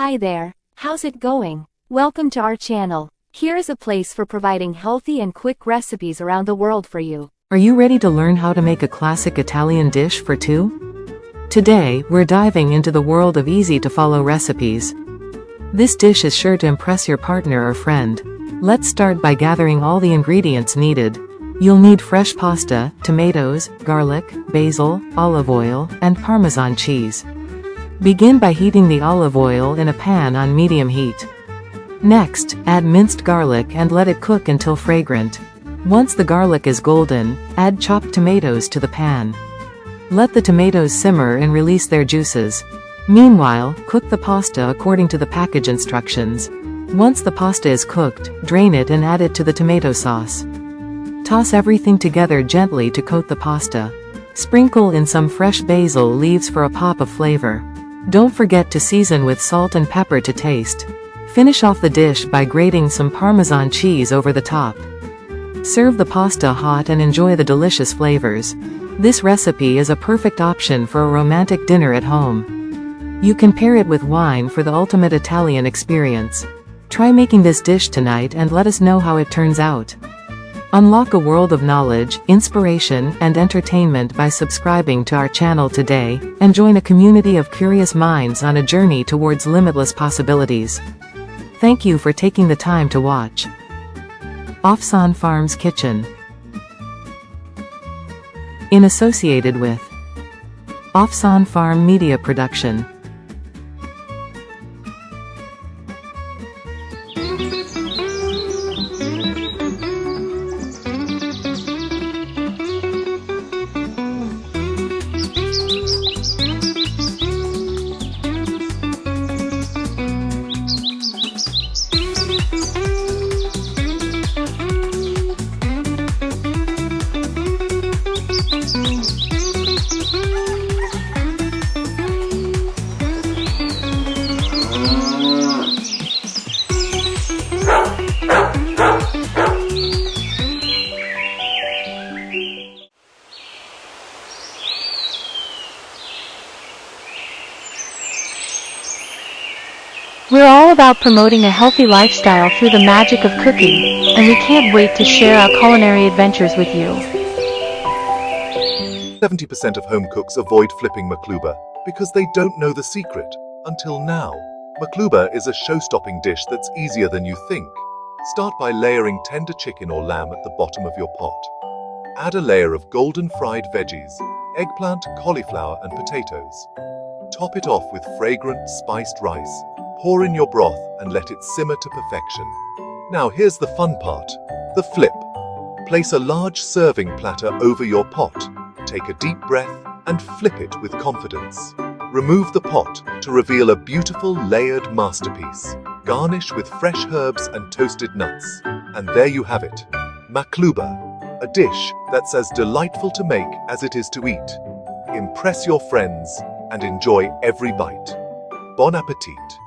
Hi there, how's it going? Welcome to our channel. Here is a place for providing healthy and quick recipes around the world for you. Are you ready to learn how to make a classic Italian dish for two? Today, we're diving into the world of easy-to-follow recipes. This dish is sure to impress your partner or friend. Let's start by gathering all the ingredients needed. You'll need fresh pasta, tomatoes, garlic, basil, olive oil, and Parmesan cheese. Begin by heating the olive oil in a pan on medium heat. Next, add minced garlic and let it cook until fragrant. Once the garlic is golden, add chopped tomatoes to the pan. Let the tomatoes simmer and release their juices. Meanwhile, cook the pasta according to the package instructions. Once the pasta is cooked, drain it and add it to the tomato sauce. Toss everything together gently to coat the pasta. Sprinkle in some fresh basil leaves for a pop of flavor. Don't forget to season with salt and pepper to taste. Finish off the dish by grating some Parmesan cheese over the top. Serve the pasta hot and enjoy the delicious flavors. This recipe is a perfect option for a romantic dinner at home. You can pair it with wine for the ultimate Italian experience. Try making this dish tonight and let us know how it turns out. Unlock a world of knowledge, inspiration, and entertainment by subscribing to our channel today, and join a community of curious minds on a journey towards limitless possibilities. Thank you for taking the time to watch. Afsan Farm Kitchen. In associated with Afsan Farm Media Production. We're all about promoting a healthy lifestyle through the magic of cooking, and we can't wait to share our culinary adventures with you. 70% of home cooks avoid flipping makluba because they don't know the secret. Until now, makluba is a show-stopping dish that's easier than you think. Start by layering tender chicken or lamb at the bottom of your pot. Add a layer of golden fried veggies, eggplant, cauliflower, and potatoes. Top it off with fragrant, spiced rice. Pour in your broth and let it simmer to perfection. Now here's the fun part, the flip. Place a large serving platter over your pot. Take a deep breath and flip it with confidence. Remove the pot to reveal a beautiful layered masterpiece. Garnish with fresh herbs and toasted nuts. And there you have it, makluba, a dish that's as delightful to make as it is to eat. Impress your friends and enjoy every bite. Bon appetit!